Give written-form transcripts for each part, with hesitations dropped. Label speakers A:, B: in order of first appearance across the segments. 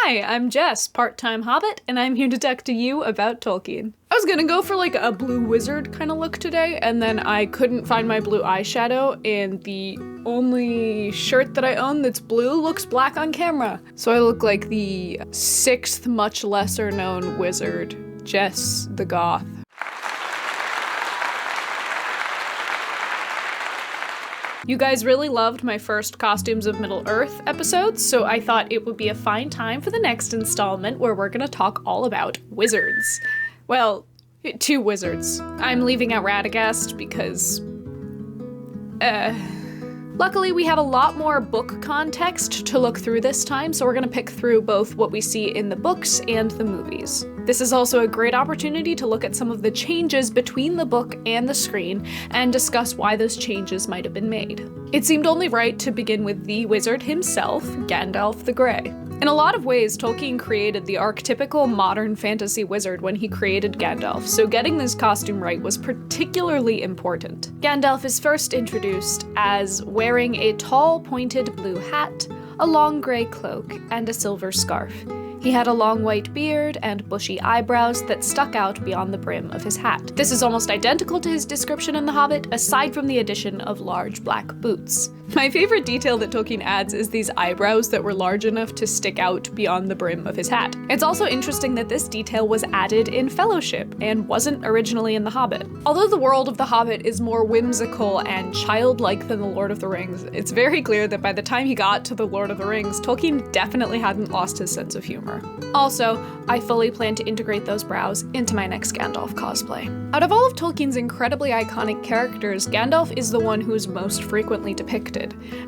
A: Hi, I'm Jess, part-time hobbit, and I'm here to talk to you about Tolkien. I was gonna go for like a blue wizard kind of look today, and then I couldn't find my blue eyeshadow, and the only shirt that I own that's blue looks black on camera. So I look like the 6th much lesser known wizard, Jess the Goth. You guys really loved my first Costumes of Middle-earth episodes, so I thought it would be a fine time for the next installment where we're gonna talk all about wizards. Well, 2 wizards. I'm leaving out Radagast because, Luckily, we have a lot more book context to look through this time, so we're gonna pick through both what we see in the books and the movies. This is also a great opportunity to look at some of the changes between the book and the screen and discuss why those changes might have been made. It seemed only right to begin with the wizard himself, Gandalf the Grey. In a lot of ways, Tolkien created the archetypical modern fantasy wizard when he created Gandalf, so getting this costume right was particularly important. Gandalf is first introduced as wearing a tall, pointed blue hat, a long grey cloak, and a silver scarf. He had a long white beard and bushy eyebrows that stuck out beyond the brim of his hat. This is almost identical to his description in The Hobbit, aside from the addition of large black boots. My favorite detail that Tolkien adds is these eyebrows that were large enough to stick out beyond the brim of his hat. It's also interesting that this detail was added in Fellowship and wasn't originally in The Hobbit. Although the world of The Hobbit is more whimsical and childlike than The Lord of the Rings, it's very clear that by the time he got to The Lord of the Rings, Tolkien definitely hadn't lost his sense of humor. Also, I fully plan to integrate those brows into my next Gandalf cosplay. Out of all of Tolkien's incredibly iconic characters, Gandalf is the one who is most frequently depicted.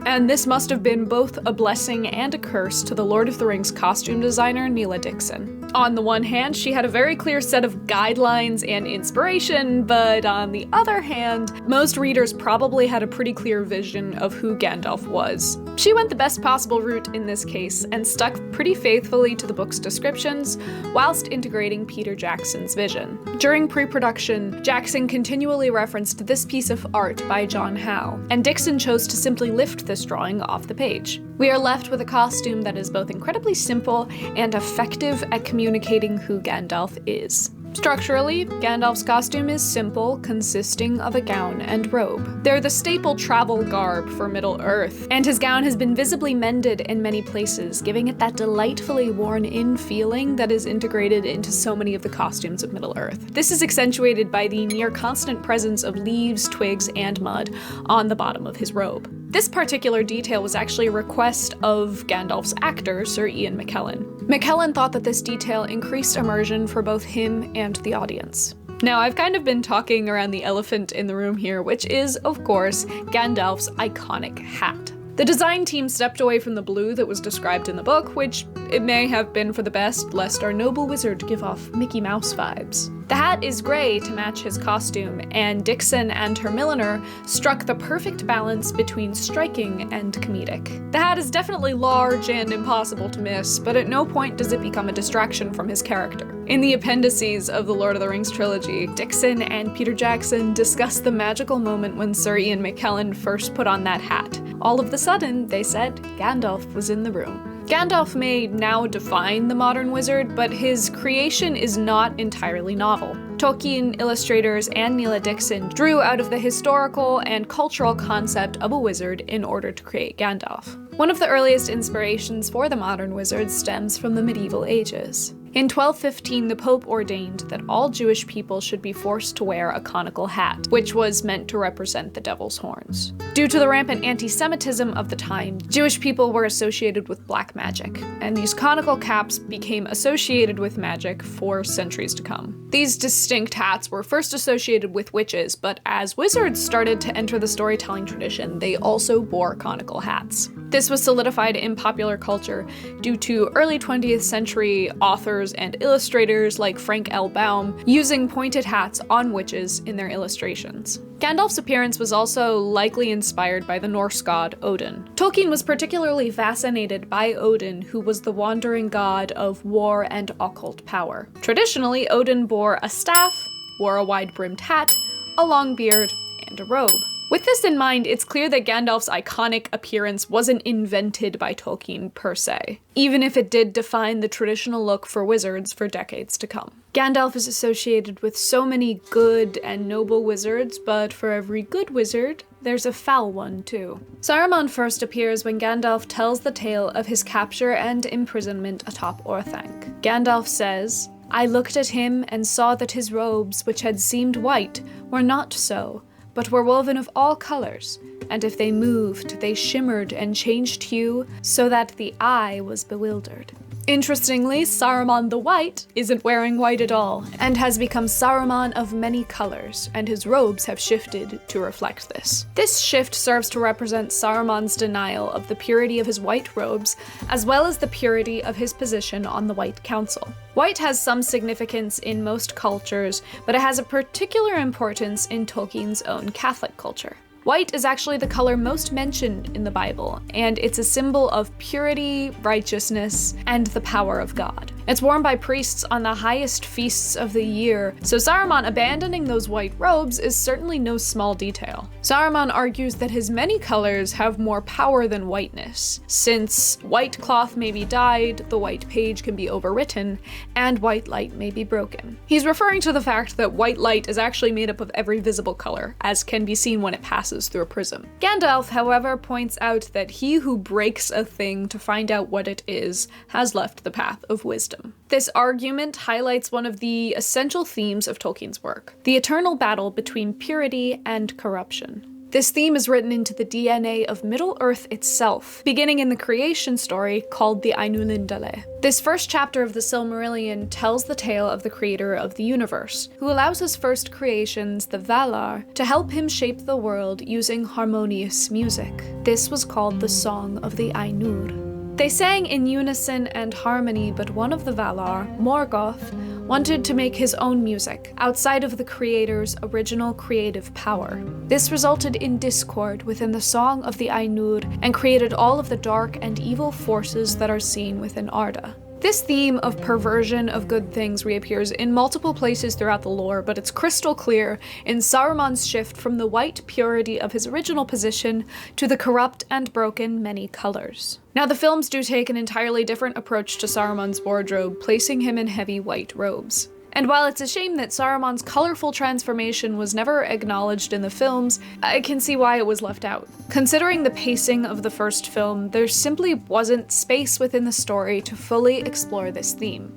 A: And this must have been both a blessing and a curse to the Lord of the Rings costume designer, Neela Dixon. On the one hand, she had a very clear set of guidelines and inspiration, but on the other hand, most readers probably had a pretty clear vision of who Gandalf was. She went the best possible route in this case, and stuck pretty faithfully to the book's descriptions, whilst integrating Peter Jackson's vision. During pre-production, Jackson continually referenced this piece of art by John Howe, and Dixon chose to simply lift this drawing off the page. We are left with a costume that is both incredibly simple and effective at communicating who Gandalf is. Structurally, Gandalf's costume is simple, consisting of a gown and robe. They're the staple travel garb for Middle-earth, and his gown has been visibly mended in many places, giving it that delightfully worn-in feeling that is integrated into so many of the costumes of Middle-earth. This is accentuated by the near-constant presence of leaves, twigs, and mud on the bottom of his robe. This particular detail was actually a request of Gandalf's actor, Sir Ian McKellen. McKellen thought that this detail increased immersion for both him and the audience. Now, I've kind of been talking around the elephant in the room here, which is, of course, Gandalf's iconic hat. The design team stepped away from the blue that was described in the book, which it may have been for the best, lest our noble wizard give off Mickey Mouse vibes. The hat is gray to match his costume, and Dixon and her milliner struck the perfect balance between striking and comedic. The hat is definitely large and impossible to miss, but at no point does it become a distraction from his character. In the appendices of the Lord of the Rings trilogy, Dixon and Peter Jackson discuss the magical moment when Sir Ian McKellen first put on that hat. All of a sudden, they said, Gandalf was in the room. Gandalf may now define the modern wizard, but his creation is not entirely novel. Tolkien illustrators and Neela Dixon drew out of the historical and cultural concept of a wizard in order to create Gandalf. One of the earliest inspirations for the modern wizard stems from the medieval ages. In 1215, the Pope ordained that all Jewish people should be forced to wear a conical hat, which was meant to represent the devil's horns. Due to the rampant anti-Semitism of the time, Jewish people were associated with black magic, and these conical caps became associated with magic for centuries to come. These distinct hats were first associated with witches, but as wizards started to enter the storytelling tradition, they also wore conical hats. This was solidified in popular culture due to early 20th century authors and illustrators like Frank L. Baum using pointed hats on witches in their illustrations. Gandalf's appearance was also likely inspired by the Norse god Odin. Tolkien was particularly fascinated by Odin, who was the wandering god of war and occult power. Traditionally, Odin bore a staff, wore a wide-brimmed hat, a long beard, and a robe. With this in mind, it's clear that Gandalf's iconic appearance wasn't invented by Tolkien per se, even if it did define the traditional look for wizards for decades to come. Gandalf is associated with so many good and noble wizards, but for every good wizard, there's a foul one too. Saruman first appears when Gandalf tells the tale of his capture and imprisonment atop Orthanc. Gandalf says, "I looked at him and saw that his robes, which had seemed white, were not so, but were woven of all colors, and if they moved, they shimmered and changed hue, so that the eye was bewildered." Interestingly, Saruman the White isn't wearing white at all, and has become Saruman of many colors, and his robes have shifted to reflect this. This shift serves to represent Saruman's denial of the purity of his white robes, as well as the purity of his position on the White Council. White has some significance in most cultures, but it has a particular importance in Tolkien's own Catholic culture. White is actually the color most mentioned in the Bible, and it's a symbol of purity, righteousness, and the power of God. It's worn by priests on the highest feasts of the year, so Saruman abandoning those white robes is certainly no small detail. Saruman argues that his many colors have more power than whiteness, since white cloth may be dyed, the white page can be overwritten, and white light may be broken. He's referring to the fact that white light is actually made up of every visible color, as can be seen when it passes through a prism. Gandalf, however, points out that he who breaks a thing to find out what it is has left the path of wisdom. This argument highlights one of the essential themes of Tolkien's work, the eternal battle between purity and corruption. This theme is written into the DNA of Middle-earth itself, beginning in the creation story called the Ainulindale. This first chapter of the Silmarillion tells the tale of the creator of the universe, who allows his first creations, the Valar, to help him shape the world using harmonious music. This was called the Song of the Ainur. They sang in unison and harmony, but one of the Valar, Morgoth, wanted to make his own music, outside of the creator's original creative power. This resulted in discord within the Song of the Ainur and created all of the dark and evil forces that are seen within Arda. This theme of perversion of good things reappears in multiple places throughout the lore, but it's crystal clear in Saruman's shift from the white purity of his original position to the corrupt and broken many colors. Now, the films do take an entirely different approach to Saruman's wardrobe, placing him in heavy white robes. And while it's a shame that Saruman's colorful transformation was never acknowledged in the films, I can see why it was left out. Considering the pacing of the first film, there simply wasn't space within the story to fully explore this theme.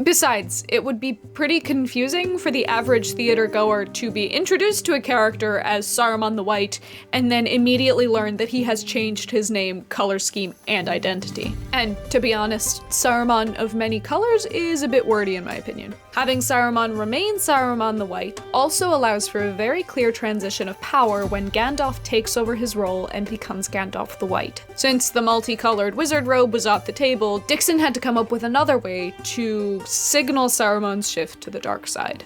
A: Besides, it would be pretty confusing for the average theater goer to be introduced to a character as Saruman the White and then immediately learn that he has changed his name, color scheme, and identity. And to be honest, Saruman of many colors is a bit wordy in my opinion. Having Saruman remain Saruman the White also allows for a very clear transition of power when Gandalf takes over his role and becomes Gandalf the White. Since the multicolored wizard robe was off the table, Dixon had to come up with another way to signal Saruman's shift to the dark side.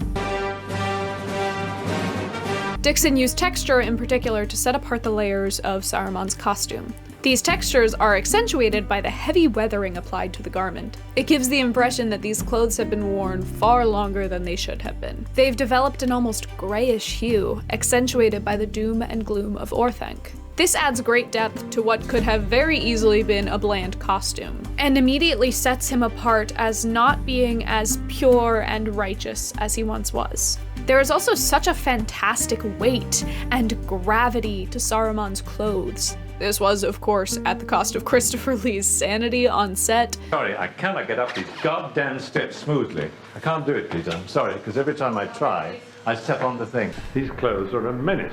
A: Dixon used texture in particular to set apart the layers of Saruman's costume. These textures are accentuated by the heavy weathering applied to the garment. It gives the impression that these clothes have been worn far longer than they should have been. They've developed an almost grayish hue, accentuated by the doom and gloom of Orthanc. This adds great depth to what could have very easily been a bland costume, and immediately sets him apart as not being as pure and righteous as he once was. There is also such a fantastic weight and gravity to Saruman's clothes. This was, of course, at the cost of Christopher Lee's sanity on set.
B: Sorry, I cannot get up these goddamn steps smoothly. I can't do it, Peter. I'm sorry, because every time I try, I step on the thing. These clothes are a menace.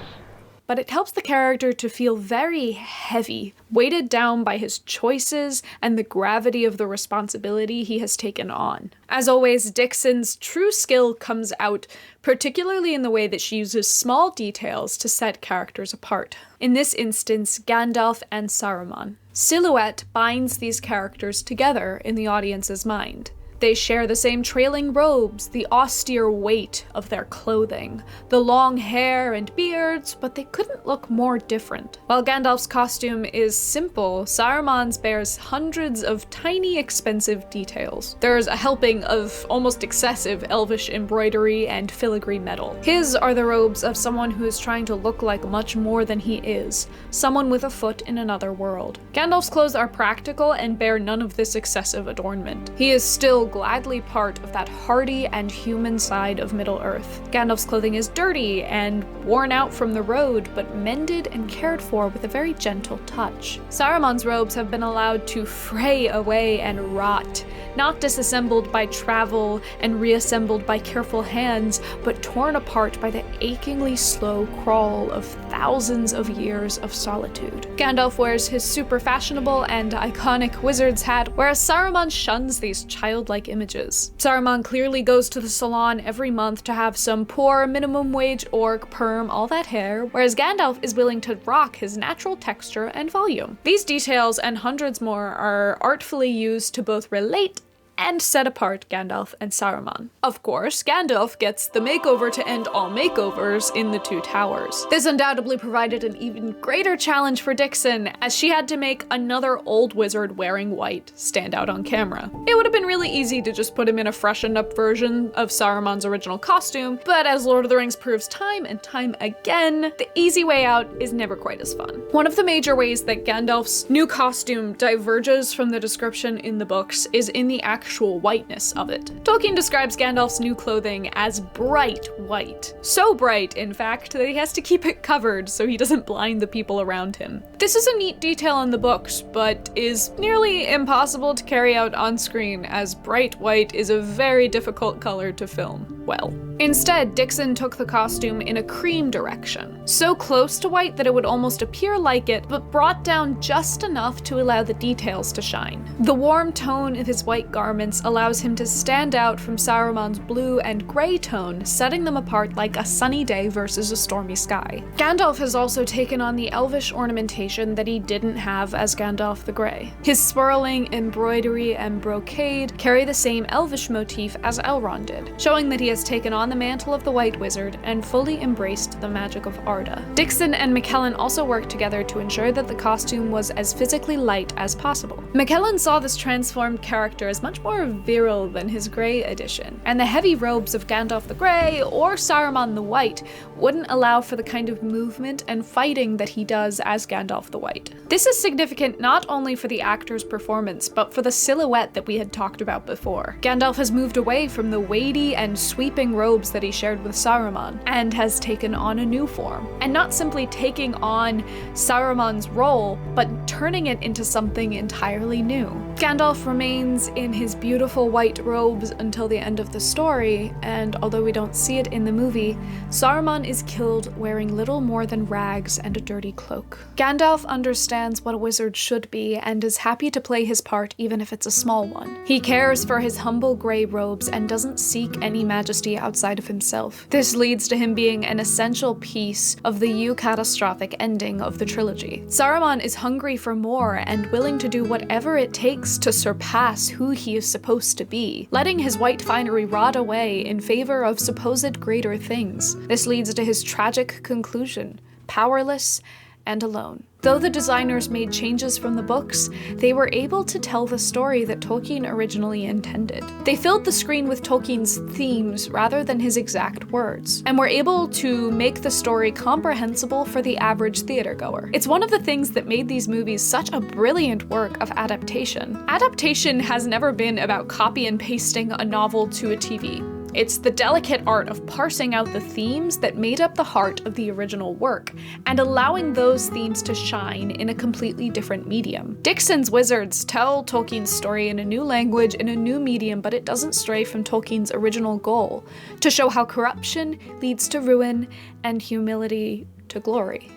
A: But it helps the character to feel very heavy, weighted down by his choices and the gravity of the responsibility he has taken on. As always, Dixon's true skill comes out, particularly in the way that she uses small details to set characters apart. In this instance, Gandalf and Saruman. Silhouette binds these characters together in the audience's mind. They share the same trailing robes, the austere weight of their clothing, the long hair and beards, but they couldn't look more different. While Gandalf's costume is simple, Saruman's bears hundreds of tiny, expensive details. There's a helping of almost excessive elvish embroidery and filigree metal. His are the robes of someone who is trying to look like much more than he is, someone with a foot in another world. Gandalf's clothes are practical and bear none of this excessive adornment. He is still gladly part of that hardy and human side of Middle-earth. Gandalf's clothing is dirty and worn out from the road, but mended and cared for with a very gentle touch. Saruman's robes have been allowed to fray away and rot, not disassembled by travel and reassembled by careful hands, but torn apart by the achingly slow crawl of thousands of years of solitude. Gandalf wears his super fashionable and iconic wizard's hat, whereas Saruman shuns these childlike images. Saruman clearly goes to the salon every month to have some poor minimum wage orc perm all that hair, whereas Gandalf is willing to rock his natural texture and volume. These details and hundreds more are artfully used to both relate and set apart Gandalf and Saruman. Of course, Gandalf gets the makeover to end all makeovers in the Two Towers. This undoubtedly provided an even greater challenge for Dixon, as she had to make another old wizard wearing white stand out on camera. It would have been really easy to just put him in a freshened up version of Saruman's original costume, but as Lord of the Rings proves time and time again, the easy way out is never quite as fun. One of the major ways that Gandalf's new costume diverges from the description in the books is in the actual whiteness of it. Tolkien describes Gandalf's new clothing as bright white. So bright, in fact, that he has to keep it covered so he doesn't blind the people around him. This is a neat detail in the books, but is nearly impossible to carry out on screen, as bright white is a very difficult color to film well. Instead, Dixon took the costume in a cream direction, so close to white that it would almost appear like it, but brought down just enough to allow the details to shine. The warm tone of his white garments allows him to stand out from Saruman's blue and gray tone, setting them apart like a sunny day versus a stormy sky. Gandalf has also taken on the elvish ornamentation that he didn't have as Gandalf the Grey. His swirling embroidery and brocade carry the same elvish motif as Elrond did, showing that he has taken on the mantle of the White Wizard and fully embraced the magic of Arda. Dixon and McKellen also worked together to ensure that the costume was as physically light as possible. McKellen saw this transformed character as much more virile than his Grey edition, and the heavy robes of Gandalf the Grey or Saruman the White wouldn't allow for the kind of movement and fighting that he does as Gandalf the White. This is significant not only for the actor's performance, but for the silhouette that we had talked about before. Gandalf has moved away from the weighty and sweeping robes that he shared with Saruman, and has taken on a new form. And not simply taking on Saruman's role, but turning it into something entirely new. Gandalf remains in his beautiful white robes until the end of the story, and although we don't see it in the movie, Saruman is killed wearing little more than rags and a dirty cloak. Gandalf understands what a wizard should be and is happy to play his part even if it's a small one. He cares for his humble grey robes and doesn't seek any majesty outside of himself. This leads to him being an essential piece of the catastrophic ending of the trilogy. Saruman is hungry for more and willing to do whatever it takes to surpass who he is supposed to be, letting his white finery rot away in favor of supposed greater things. This leads to his tragic conclusion, powerless and alone. Though the designers made changes from the books, they were able to tell the story that Tolkien originally intended. They filled the screen with Tolkien's themes rather than his exact words, and were able to make the story comprehensible for the average theatergoer. It's one of the things that made these movies such a brilliant work of adaptation. Adaptation has never been about copy and pasting a novel to a TV. It's the delicate art of parsing out the themes that made up the heart of the original work, and allowing those themes to shine in a completely different medium. Dixon's wizards tell Tolkien's story in a new language, in a new medium, but it doesn't stray from Tolkien's original goal, to show how corruption leads to ruin and humility to glory.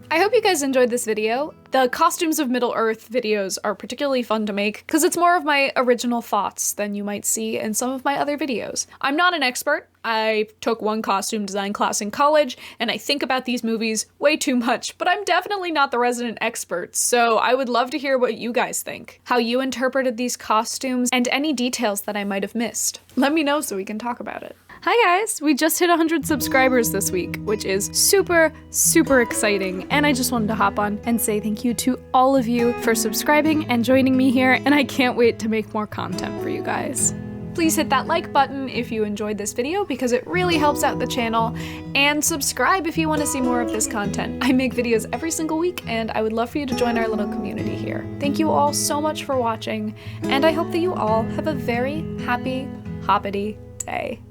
A: I hope you guys enjoyed this video. The Costumes of Middle-earth videos are particularly fun to make because it's more of my original thoughts than you might see in some of my other videos. I'm not an expert. I took one costume design class in college, and I think about these movies way too much, but I'm definitely not the resident expert, so I would love to hear what you guys think, how you interpreted these costumes, and any details that I might have missed. Let me know so we can talk about it. Hi guys! We just hit 100 subscribers this week, which is super, super exciting, and I just wanted to hop on and say thank you to all of you for subscribing and joining me here, and I can't wait to make more content for you guys. Please hit that like button if you enjoyed this video because it really helps out the channel, and subscribe if you want to see more of this content. I make videos every single week, and I would love for you to join our little community here. Thank you all so much for watching, and I hope that you all have a very happy, hoppity day.